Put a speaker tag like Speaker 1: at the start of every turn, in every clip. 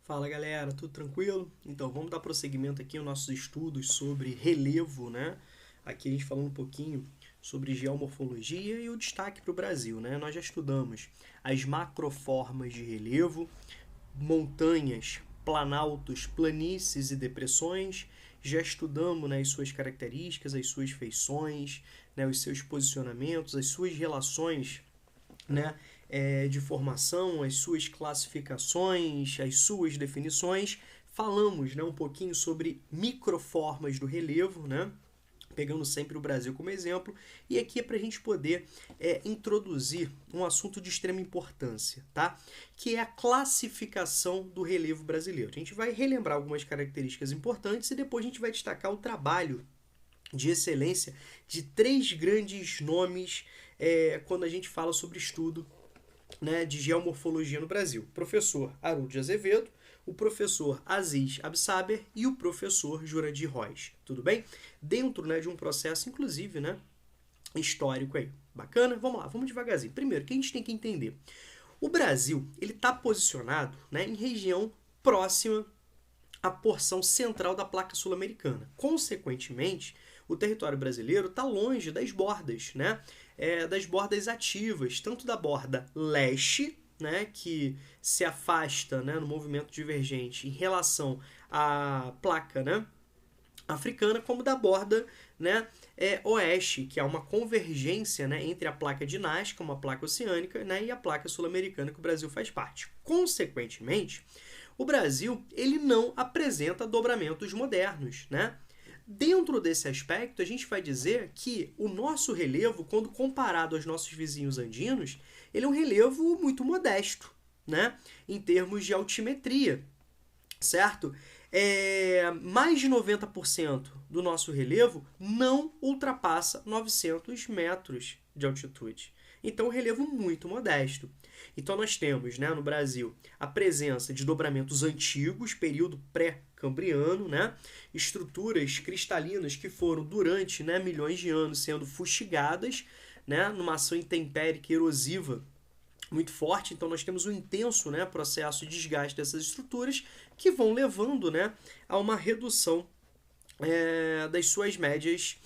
Speaker 1: Fala galera, tudo tranquilo? Então vamos dar prosseguimento aqui aos nossos estudos sobre relevo, né? Aqui a gente falando um pouquinho sobre geomorfologia e o destaque para o Brasil, né? Nós já estudamos as macroformas de relevo, montanhas, planaltos, planícies e depressões. Já estudamos, né, as suas características, as suas feições, né, os seus posicionamentos, as suas relações, né, de formação, as suas classificações, as suas definições. Falamos, né, um pouquinho sobre microformas do relevo, né, pegando sempre o Brasil como exemplo, e aqui é para a gente poder introduzir um assunto de extrema importância, tá? Que é a classificação do relevo brasileiro. A gente vai relembrar algumas características importantes e depois a gente vai destacar o trabalho de excelência de três grandes nomes quando a gente fala sobre estudo, né, de geomorfologia no Brasil. O professor Haroldo de Azevedo, o professor Aziz Absaber e o professor Jurandir Rois. Tudo bem? Dentro, né, de um processo, inclusive, né, histórico aí. Bacana? Vamos lá, vamos devagarzinho. Primeiro, o que a gente tem que entender? O Brasil, ele está posicionado, né, em região próxima à porção central da placa sul-americana. Consequentemente, o território brasileiro está longe das bordas, né? Das bordas ativas, tanto da borda leste, né, que se afasta, né, no movimento divergente em relação à placa, né, africana, como da borda, né, oeste, que é uma convergência, né, entre a placa de Nazca, uma placa oceânica, né, e a placa sul-americana que o Brasil faz parte. Consequentemente, o Brasil ele não apresenta dobramentos modernos, né? Dentro desse aspecto, a gente vai dizer que o nosso relevo, quando comparado aos nossos vizinhos andinos, ele é um relevo muito modesto, né? Em termos de altimetria, certo? Mais de 90% do nosso relevo não ultrapassa 900 metros de altitude. Então, um relevo muito modesto. Então, nós temos, né, no Brasil a presença de dobramentos antigos, período pré-cambriano, né, estruturas cristalinas que foram, durante, né, milhões de anos, sendo fustigadas, né, numa ação intempérica erosiva muito forte. Então, nós temos um intenso, né, processo de desgaste dessas estruturas que vão levando, né, a uma redução das suas médias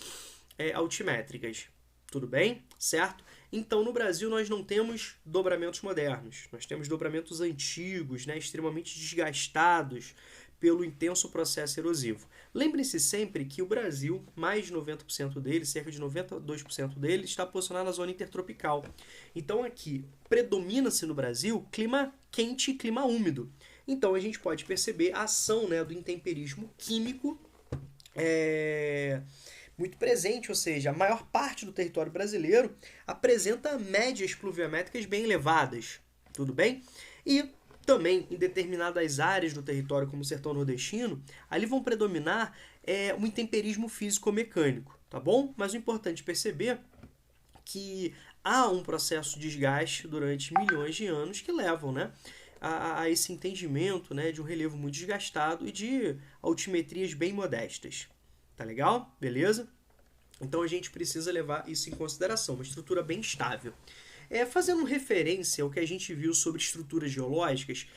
Speaker 1: altimétricas. Tudo bem? Certo? Então, no Brasil, nós não temos dobramentos modernos. Nós temos dobramentos antigos, né, extremamente desgastados pelo intenso processo erosivo. Lembre-se sempre que o Brasil, mais de 90% dele, cerca de 92% dele, está posicionado na zona intertropical. Então, aqui, predomina-se no Brasil clima quente e clima úmido. Então, a gente pode perceber a ação, né, do intemperismo químico muito presente, ou seja, a maior parte do território brasileiro apresenta médias pluviométricas bem elevadas, tudo bem? E também em determinadas áreas do território, como o sertão nordestino, ali vão predominar um intemperismo físico-mecânico, tá bom? Mas o importante é perceber que há um processo de desgaste durante milhões de anos que levam, né, a esse entendimento, né, de um relevo muito desgastado e de altimetrias bem modestas. Tá legal? Beleza? Então a gente precisa levar isso em consideração, uma estrutura bem estável. Fazendo referência ao que a gente viu sobre estruturas geológicas,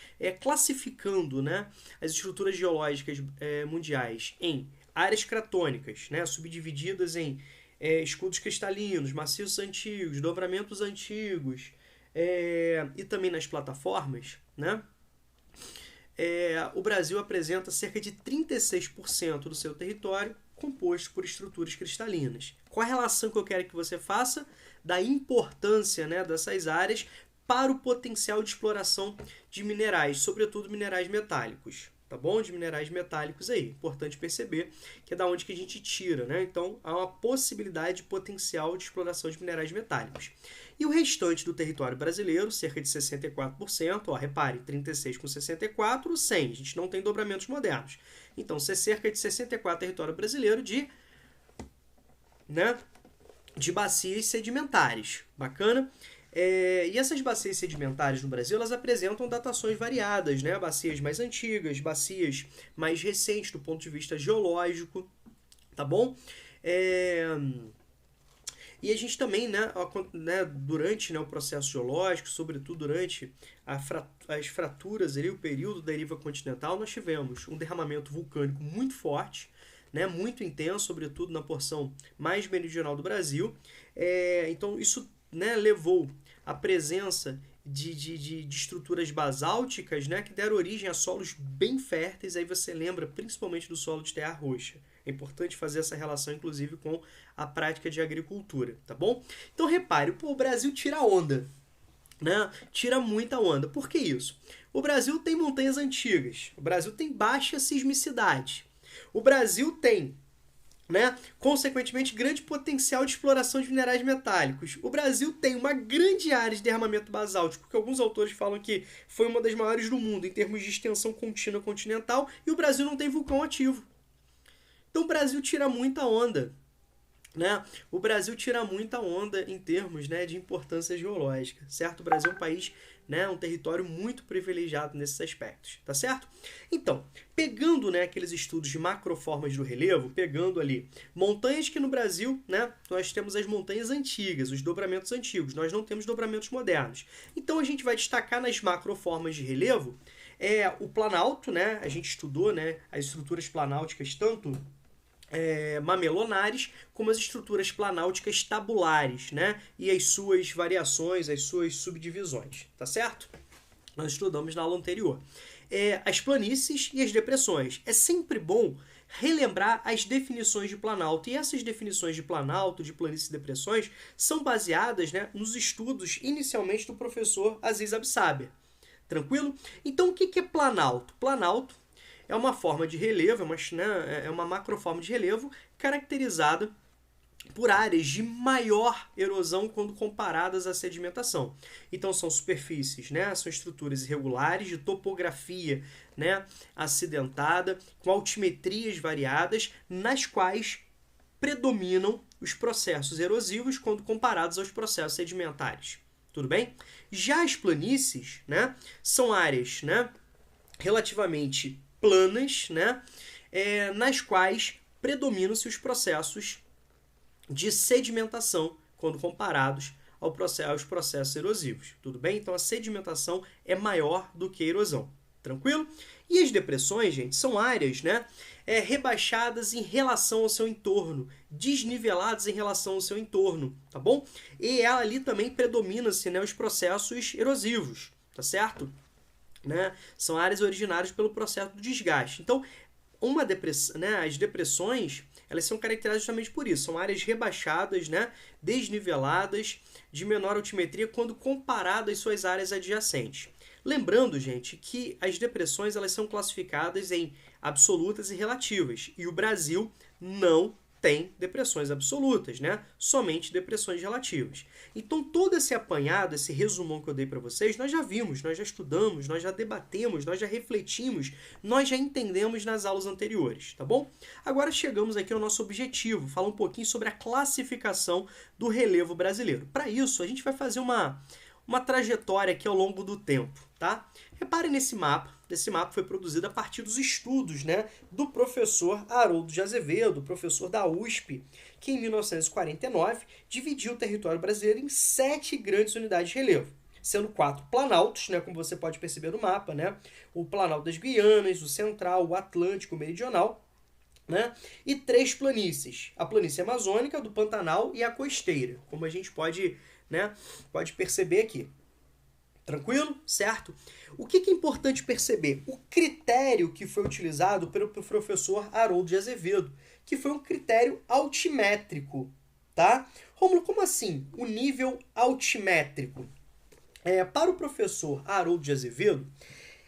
Speaker 1: classificando, né, as estruturas geológicas mundiais em áreas cratônicas, né, subdivididas em escudos cristalinos, maciços antigos, dobramentos antigos, e também nas plataformas, né? O Brasil apresenta cerca de 36% do seu território composto por estruturas cristalinas. Qual a relação que eu quero que você faça da importância, né, dessas áreas para o potencial de exploração de minerais, sobretudo minerais metálicos? Tá bom? De minerais metálicos aí. Importante perceber que é da onde que a gente tira, né? Então, há uma possibilidade de potencial de exploração de minerais metálicos. E o restante do território brasileiro, cerca de 64%, repare, 36 com 64, 100. A gente não tem dobramentos modernos. Então, cerca de 64% território brasileiro de bacias sedimentares. Bacana? E essas bacias sedimentares no Brasil, elas apresentam datações variadas, né? Bacias mais antigas, bacias mais recentes do ponto de vista geológico, tá bom? E a gente também, durante, né, o processo geológico, sobretudo durante as fraturas ali, o período da deriva continental, nós tivemos um derramamento vulcânico muito forte, né, muito intenso, sobretudo na porção mais meridional do Brasil. Então isso, né, levou à presença de estruturas basálticas, né, que deram origem a solos bem férteis. Aí você lembra principalmente do solo de terra roxa. É importante fazer essa relação, inclusive, com a prática de agricultura, tá bom? Então repare, o Brasil tira onda, né? Tira muita onda. Por que isso? O Brasil tem montanhas antigas, o Brasil tem baixa sismicidade, o Brasil tem, né, consequentemente, grande potencial de exploração de minerais metálicos. O Brasil tem uma grande área de derramamento basáltico, que alguns autores falam que foi uma das maiores do mundo em termos de extensão contínua continental, e o Brasil não tem vulcão ativo. Então o Brasil tira muita onda, né? O Brasil tira muita onda em termos, né, de importância geológica, certo? O Brasil é um país, né, um território muito privilegiado nesses aspectos, tá certo? Então, pegando, né, aqueles estudos de macroformas do relevo, pegando ali montanhas que no Brasil, né, nós temos as montanhas antigas, os dobramentos antigos, nós não temos dobramentos modernos. Então a gente vai destacar nas macroformas de relevo o planalto, né? A gente estudou, né, as estruturas planáuticas tanto mamelonares, como as estruturas planáuticas tabulares, né? E as suas variações, as suas subdivisões, tá certo? Nós estudamos na aula anterior. As planícies e as depressões. É sempre bom relembrar as definições de planalto. E essas definições de planalto, de planície e depressões, são baseadas, né, nos estudos inicialmente do professor Aziz Absaber. Tranquilo? Então, o que é planalto? Planalto é uma forma de relevo, é uma macroforma de relevo caracterizada por áreas de maior erosão quando comparadas à sedimentação. Então são superfícies, né? São estruturas irregulares de topografia, né, acidentada, com altimetrias variadas, nas quais predominam os processos erosivos quando comparados aos processos sedimentares. Tudo bem? Já as planícies, né, são áreas, né, relativamente planas, né, nas quais predominam-se os processos de sedimentação quando comparados aos processos erosivos. Tudo bem? Então a sedimentação é maior do que a erosão. Tranquilo? E as depressões, gente, são áreas, né, rebaixadas em relação ao seu entorno, desniveladas em relação ao seu entorno, tá bom? E ela ali também predomina-se, né, os processos erosivos, tá certo? Né? São áreas originárias pelo processo do desgaste. Então, as depressões, elas são caracterizadas justamente por isso. São áreas rebaixadas, né, desniveladas, de menor altimetria quando comparado às suas áreas adjacentes. Lembrando, gente, que as depressões elas são classificadas em absolutas e relativas. E o Brasil não tem depressões absolutas, né? Somente depressões relativas. Então, todo esse apanhado, esse resumão que eu dei para vocês, nós já vimos, nós já estudamos, nós já debatemos, nós já refletimos, nós já entendemos nas aulas anteriores, tá bom? Agora chegamos aqui ao nosso objetivo, falar um pouquinho sobre a classificação do relevo brasileiro. Para isso, a gente vai fazer uma trajetória aqui ao longo do tempo, tá? Repare nesse mapa. Esse mapa foi produzido a partir dos estudos, né, do professor Haroldo de Azevedo, professor da USP, que em 1949 dividiu o território brasileiro em 7 grandes unidades de relevo, sendo 4 planaltos, né, como você pode perceber no mapa, né, o Planalto das Guianas, o Central, o Atlântico, o Meridional, né, e 3 planícies, a planície amazônica, do Pantanal e a costeira, como a gente pode perceber aqui. Tranquilo? Certo? O que é importante perceber? O critério que foi utilizado pelo professor Haroldo de Azevedo, que foi um critério altimétrico, tá? Rômulo, como assim? O nível altimétrico. Para o professor Haroldo de Azevedo,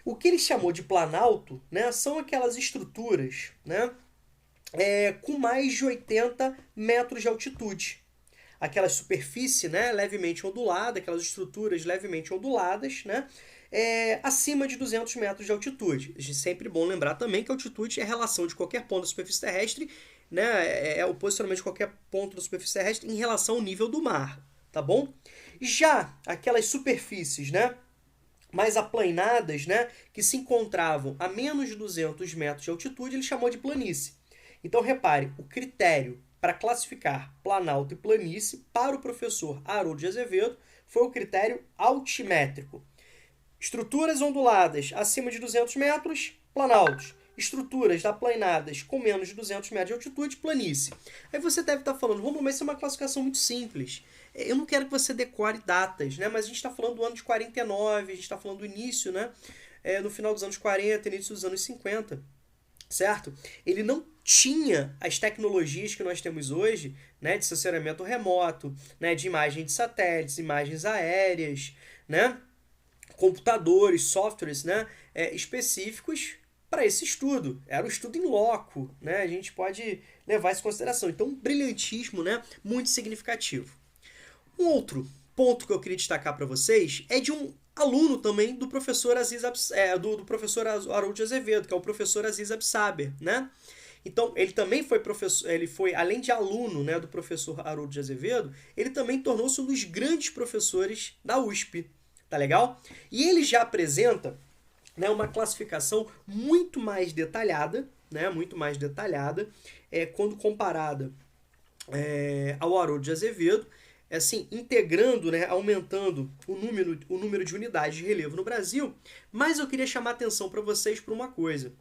Speaker 1: o que ele chamou de planalto, né, são aquelas estruturas, né, com mais de 80 metros de altitude. Aquela superfície, né, levemente ondulada, aquelas estruturas levemente onduladas, né, acima de 200 metros de altitude. É sempre bom lembrar também que a altitude é a relação de qualquer ponto da superfície terrestre, né, é o posicionamento de qualquer ponto da superfície terrestre em relação ao nível do mar, tá bom? Já aquelas superfícies, né, mais aplainadas, né, que se encontravam a menos de 200 metros de altitude, ele chamou de planície. Então repare, o critério para classificar planalto e planície para o professor Haroldo de Azevedo foi o critério altimétrico. Estruturas onduladas acima de 200 metros, planaltos. Estruturas aplanadas com menos de 200 metros de altitude, planície. Aí você deve estar falando, Romulo, mas isso é uma classificação muito simples. Eu não quero que você decore datas, né? Mas a gente está falando do ano de 49, a gente está falando do início, né? No final dos anos 40, início dos anos 50, certo? Ele não tinha as tecnologias que nós temos hoje, né? De sensoriamento remoto, né? De imagem de satélites, imagens aéreas, né? Computadores, softwares, né? Específicos para esse estudo. Era um estudo em loco, né? A gente pode levar isso em consideração. Então, um brilhantismo, né? Muito significativo. Um outro ponto que eu queria destacar para vocês é de um aluno também do professor do professor Haroldo de Azevedo, que é o professor Aziz Absaber, né? Então, ele também foi professor, ele foi, além de aluno, né, do professor Haroldo de Azevedo, ele também tornou-se um dos grandes professores da USP, tá legal? E ele já apresenta, né, uma classificação muito mais detalhada, né, quando comparada ao Haroldo de Azevedo, assim, integrando, né, aumentando o número de unidades de relevo no Brasil. Mas eu queria chamar a atenção para vocês para uma coisa.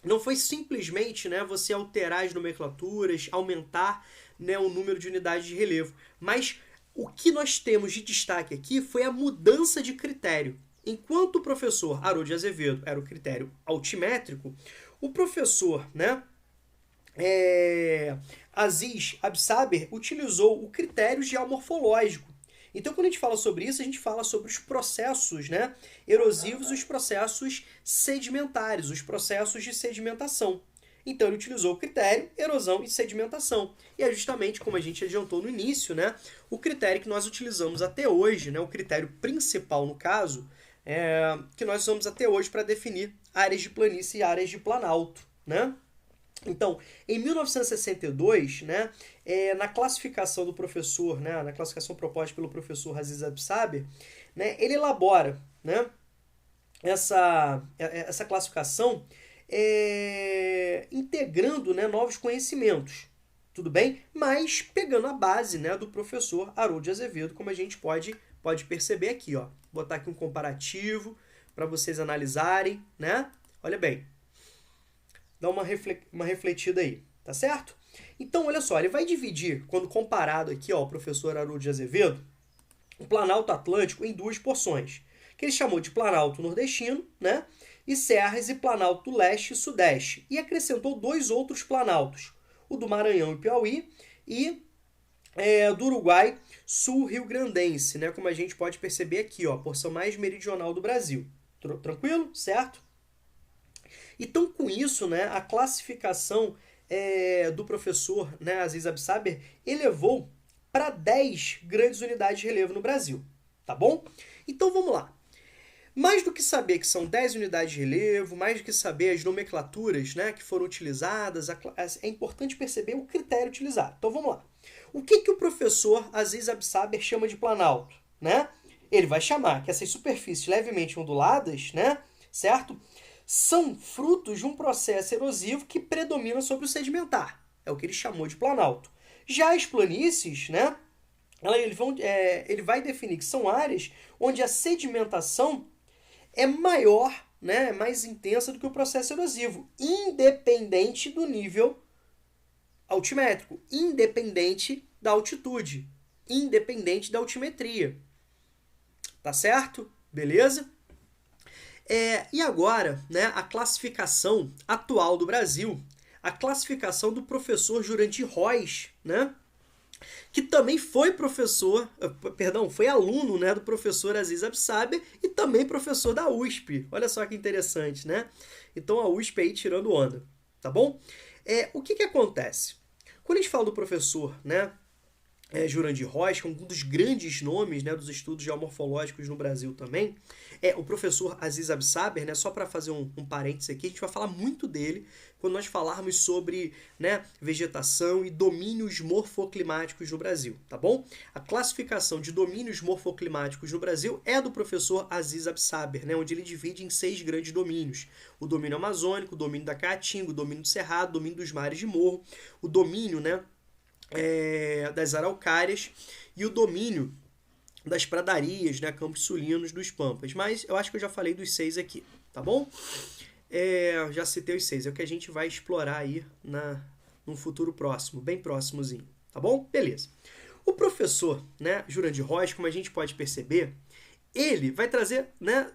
Speaker 1: Não foi simplesmente, né, você alterar as nomenclaturas, aumentar, né, o número de unidades de relevo, mas o que nós temos de destaque aqui foi a mudança de critério. Enquanto o professor Haroldo de Azevedo era o critério altimétrico, o professor, né, Aziz Absaber utilizou o critério geomorfológico. Então, quando a gente fala sobre isso, a gente fala sobre os processos, né, erosivos e os processos sedimentares, os processos de sedimentação. Então, ele utilizou o critério erosão e sedimentação. E é justamente, como a gente adiantou no início, né, o critério que nós utilizamos até hoje, né, o critério principal no caso, que nós usamos até hoje para definir áreas de planície e áreas de planalto, né? Então, em 1962, né, na classificação do professor, né, na classificação proposta pelo professor Aziz Absaber, né, ele elabora, né, essa classificação integrando, né, novos conhecimentos, tudo bem? Mas pegando a base, né, do professor Haroldo de Azevedo, como a gente pode perceber aqui, ó. Vou botar aqui um comparativo para vocês analisarem, né? Olha bem. Dá uma refletida aí, tá certo? Então, olha só, ele vai dividir, quando comparado aqui, ó, o professor Haroldo de Azevedo, o Planalto Atlântico em duas porções, que ele chamou de Planalto Nordestino, né? E Serras e Planalto Leste e Sudeste. E acrescentou dois outros planaltos, o do Maranhão e Piauí e do Uruguai Sul-Rio-Grandense, né? Como a gente pode perceber aqui, ó, a porção mais meridional do Brasil. Tranquilo? Certo? Então, com isso, né, a classificação do professor, né, Aziz Absaber elevou para 10 grandes unidades de relevo no Brasil, tá bom? Então, vamos lá. Mais do que saber que são 10 unidades de relevo, mais do que saber as nomenclaturas, né, que foram utilizadas, é importante perceber o critério utilizado. Então, vamos lá. O que o professor Aziz Absaber chama de planalto, né? Ele vai chamar que essas superfícies levemente onduladas, né, certo? São frutos de um processo erosivo que predomina sobre o sedimentar. É o que ele chamou de planalto. Já as planícies, né, ele vai definir que são áreas onde a sedimentação é maior, né, mais intensa do que o processo erosivo, independente do nível altimétrico, independente da altitude, independente da altimetria. Tá certo? Beleza? E agora, né, a classificação atual do Brasil, a classificação do professor Jurandir Rois, né, que também foi foi aluno, né, do professor Aziz Absaber e também professor da USP. Olha só que interessante, né? Então a USP aí tirando onda, tá bom? O que acontece? Quando a gente fala do professor, né, Jurandir Rois, que é um dos grandes nomes, né, dos estudos geomorfológicos no Brasil também, o professor Aziz Absaber, né, só para fazer um parênteses aqui, a gente vai falar muito dele quando nós falarmos sobre, né, vegetação e domínios morfoclimáticos no Brasil, tá bom? A classificação de domínios morfoclimáticos no Brasil é do professor Aziz Absaber, né, onde ele divide em 6 grandes domínios. O domínio amazônico, o domínio da Caatinga, o domínio do Cerrado, o domínio dos mares de morro, o domínio, né, das araucárias e o domínio das pradarias, né, campos sulinos dos pampas. Mas eu acho que eu já falei dos 6 aqui, tá bom? Já citei os 6, é o que a gente vai explorar aí num futuro próximo, bem próximozinho, tá bom? Beleza. O professor, né, Jurandir Roys, como a gente pode perceber, ele vai trazer, né,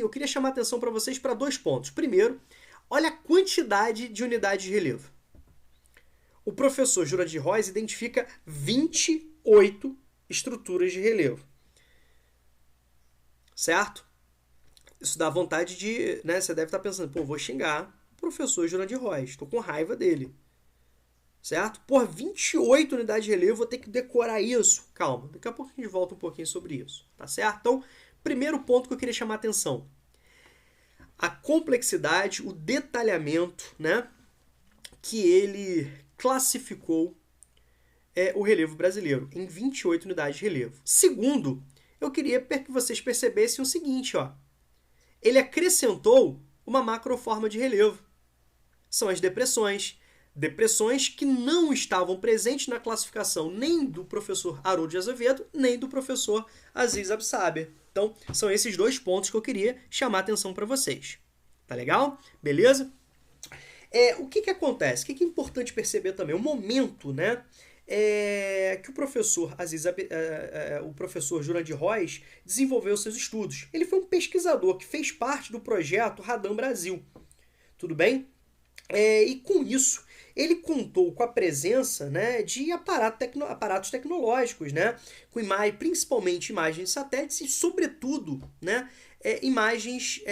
Speaker 1: eu queria chamar a atenção para vocês para 2 pontos. Primeiro, olha a quantidade de unidades de relevo. O professor Jurandir Roys identifica 28 estruturas de relevo. Certo? Isso dá vontade de, né, você deve estar pensando, pô, vou xingar o professor Jurandir Roys, estou com raiva dele. Certo? Por 28 unidades de relevo, vou ter que decorar isso. Calma, daqui a pouco a gente volta um pouquinho sobre isso. Tá certo? Então, primeiro ponto que eu queria chamar a atenção. A complexidade, o detalhamento, né, que ele classificou o relevo brasileiro em 28 unidades de relevo. Segundo, eu queria que vocês percebessem o seguinte, ó. Ele acrescentou uma macroforma de relevo. São as depressões. Depressões que não estavam presentes na classificação nem do professor Haroldo de Azevedo, nem do professor Aziz Absaber. Então, são esses 2 pontos que eu queria chamar a atenção para vocês. Tá legal? Beleza? O que acontece? O que é importante perceber também? O momento, né, que o professor o professor Jurandir Roys desenvolveu seus estudos. Ele foi um pesquisador que fez parte do projeto Radam Brasil. Tudo bem? E com isso, ele contou com a presença, né, de aparatos tecnológicos, né, com principalmente imagens de satélites e, sobretudo, né, imagens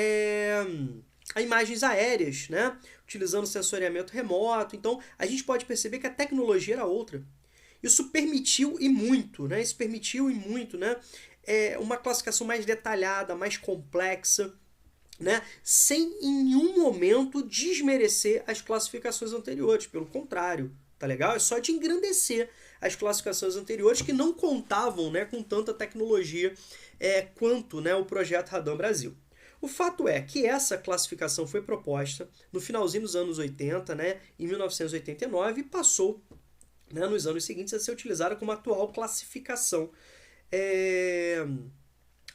Speaker 1: aéreas, né, utilizando sensoriamento remoto. Então, a gente pode perceber que a tecnologia era outra. Isso permitiu e muito, né, uma classificação mais detalhada, mais complexa, né, sem em nenhum momento desmerecer as classificações anteriores. Pelo contrário, tá legal? É só de engrandecer as classificações anteriores que não contavam, né, com tanta tecnologia quanto, né, o projeto Radam Brasil. O fato é que essa classificação foi proposta no finalzinho dos anos 80, né, em 1989, e passou, né, nos anos seguintes a ser utilizada como a atual classificação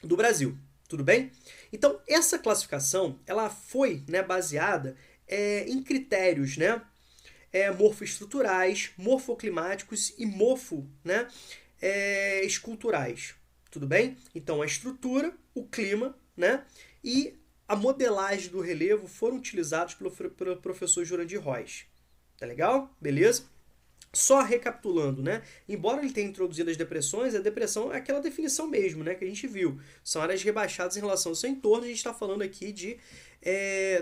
Speaker 1: do Brasil. Tudo bem? Então, essa classificação ela foi, né, baseada em critérios, né, morfoestruturais, morfoclimáticos e esculturais. Tudo bem? Então, a estrutura, o clima, né, e a modelagem do relevo foram utilizados pelo professor Jurandir Roys. Tá legal? Beleza? Só recapitulando, né? Embora ele tenha introduzido as depressões, a depressão é aquela definição mesmo, né, que a gente viu. São áreas rebaixadas em relação ao seu entorno. A gente está falando aqui de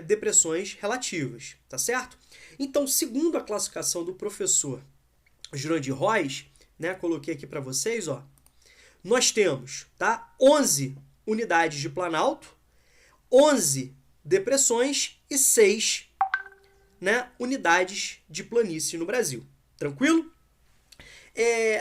Speaker 1: depressões relativas, tá certo? Então, segundo a classificação do professor Jurandir Roys, né, coloquei aqui para vocês, ó, nós temos, tá, 11 unidades de planalto, 11 depressões e 6, né, unidades de planície no Brasil. Tranquilo?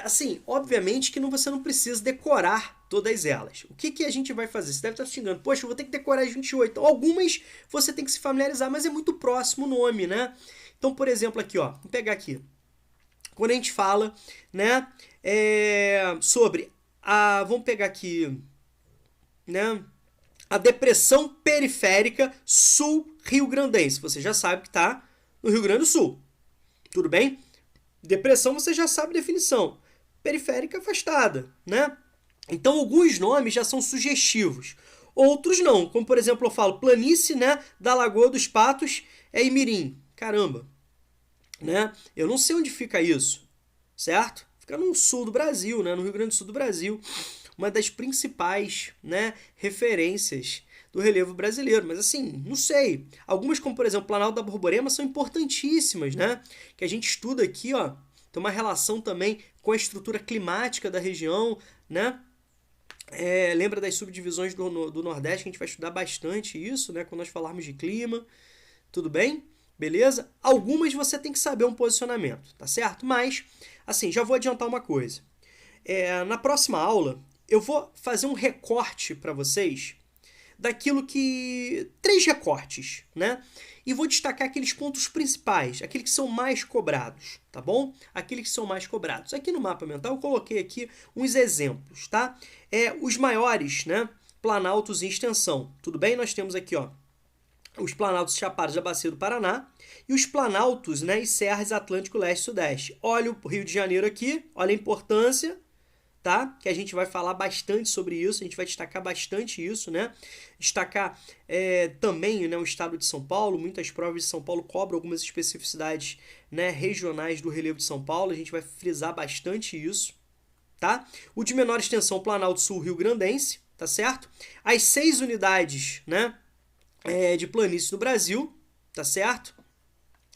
Speaker 1: Assim, obviamente que você não precisa decorar todas elas. O que a gente vai fazer? Você deve estar se xingando. Poxa, eu vou ter que decorar as 28. Algumas você tem que se familiarizar, mas é muito próximo o nome, né? Então, por exemplo, aqui, ó. Vou pegar aqui. Quando a gente fala, né, sobre vamos pegar aqui, né, a depressão periférica sul-rio-grandense. Você já sabe que está no Rio Grande do Sul. Tudo bem? Depressão você já sabe a definição. Periférica afastada, né? Então alguns nomes já são sugestivos. Outros não. Como por exemplo eu falo planície, né, da Lagoa dos Patos em Mirim. Caramba. Né? Eu não sei onde fica isso. Certo? Fica no sul do Brasil, né? No Rio Grande do Sul do Brasil. Uma das principais, né, referências do relevo brasileiro, mas assim, não sei. Algumas, como por exemplo, Planalto da Borborema, são importantíssimas, né? Que a gente estuda aqui, ó, tem uma relação também com a estrutura climática da região, né? Lembra das subdivisões do Nordeste, que a gente vai estudar bastante isso, né? Quando nós falarmos de clima, tudo bem? Beleza? Algumas você tem que saber um posicionamento, tá certo? Mas, assim, já vou adiantar uma coisa. Na próxima aula, eu vou fazer um recorte para vocês daquilo que... 3 recortes, né? E vou destacar aqueles pontos principais, aqueles que são mais cobrados, tá bom? Aqueles que são mais cobrados. Aqui no mapa mental eu coloquei aqui uns exemplos, tá? Os maiores, né? Planaltos em extensão. Tudo bem? Nós temos aqui, ó, os planaltos chapados da Bacia do Paraná e os planaltos, né, e serras Atlântico Leste e Sudeste. Olha o Rio de Janeiro aqui, olha a importância, tá? Que a gente vai falar bastante sobre isso, a gente vai destacar bastante isso, né? Destacar também, né, o estado de São Paulo, muitas provas de São Paulo cobram algumas especificidades, né, regionais do relevo de São Paulo, a gente vai frisar bastante isso, tá? O de menor extensão, Planalto Sul Rio Grandense, tá certo? As 6 unidades, né, de planícies no Brasil, tá certo?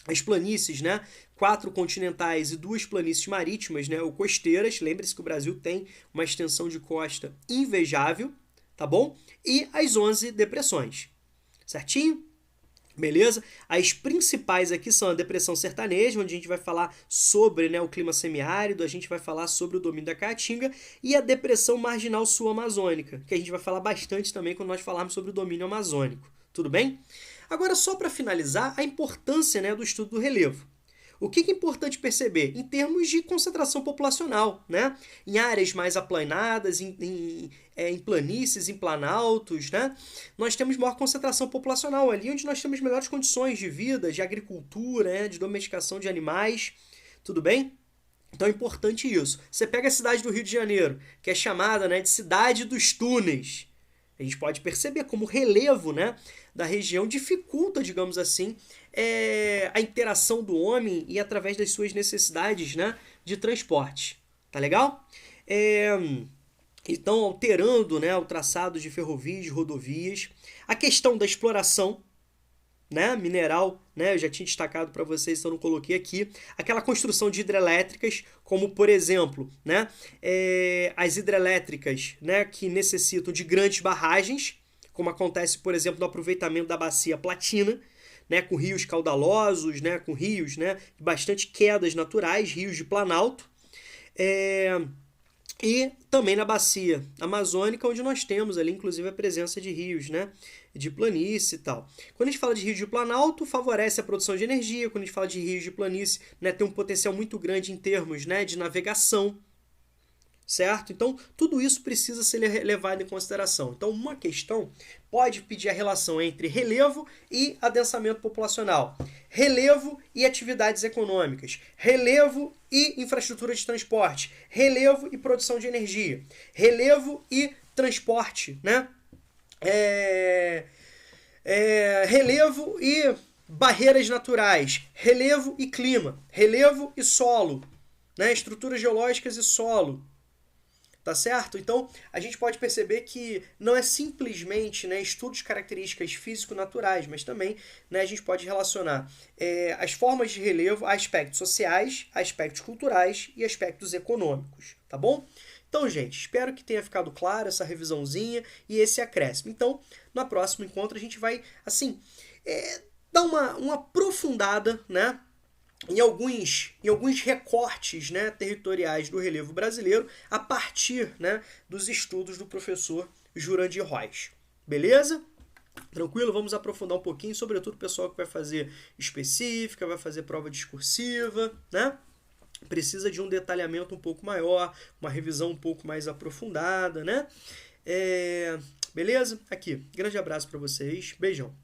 Speaker 1: As planícies, né, 4 continentais e 2 planícies marítimas, né, ou costeiras. Lembre-se que o Brasil tem uma extensão de costa invejável, tá bom? E as 11 depressões, certinho? Beleza? As principais aqui são a depressão sertaneja, onde a gente vai falar sobre, né, o clima semiárido, a gente vai falar sobre o domínio da Caatinga, e a depressão marginal sul-amazônica, que a gente vai falar bastante também quando nós falarmos sobre o domínio amazônico. Tudo bem? Agora, só para finalizar, a importância, né, do estudo do relevo. O que é importante perceber? Em termos de concentração populacional, né? Em áreas mais aplanadas, em planícies, em planaltos, né? Nós temos maior concentração populacional ali, onde nós temos melhores condições de vida, de agricultura, né? De domesticação de animais, tudo bem? Então é importante isso. Você pega a cidade do Rio de Janeiro, que é chamada, né, de Cidade dos Túneis. A gente pode perceber como o relevo, né, da região dificulta, digamos assim, a interação do homem e através das suas necessidades, né, de transporte. Tá legal? Então, alterando, né, o traçado de ferrovias, de rodovias. A questão da exploração, né, mineral, né, eu já tinha destacado para vocês, então não coloquei aqui. Aquela construção de hidrelétricas, como por exemplo, né, as hidrelétricas, né, que necessitam de grandes barragens, como acontece, por exemplo, no aproveitamento da bacia Platina, né, com rios caudalosos, né, com rios, né, de bastante quedas naturais, rios de planalto. E também na bacia amazônica, onde nós temos ali, inclusive, a presença de rios, né, de planície e tal. Quando a gente fala de rios de planalto, favorece a produção de energia. Quando a gente fala de rios de planície, né, tem um potencial muito grande em termos, né, de navegação, certo? Então, tudo isso precisa ser levado em consideração. Então, uma questão pode pedir a relação entre relevo e adensamento populacional, relevo e atividades econômicas, relevo e infraestrutura de transporte, relevo e produção de energia, relevo e transporte, né? Relevo e barreiras naturais, relevo e clima, relevo e solo, né? Estruturas geológicas e solo. Tá certo? Então, a gente pode perceber que não é simplesmente, né, estudo de características físico-naturais, mas também, né, a gente pode relacionar as formas de relevo a aspectos sociais, a aspectos culturais e aspectos econômicos, tá bom? Então, gente, espero que tenha ficado claro essa revisãozinha e esse acréscimo. Então, no próximo encontro, a gente vai, assim, dar uma aprofundada, né, em alguns recortes, né, territoriais do relevo brasileiro a partir, né, dos estudos do professor Jurandir Rois. Beleza? Tranquilo? Vamos aprofundar um pouquinho, sobretudo o pessoal que vai fazer específica, vai fazer prova discursiva, né? Precisa de um detalhamento um pouco maior, uma revisão um pouco mais aprofundada, né? Beleza? Aqui, grande abraço para vocês, beijão.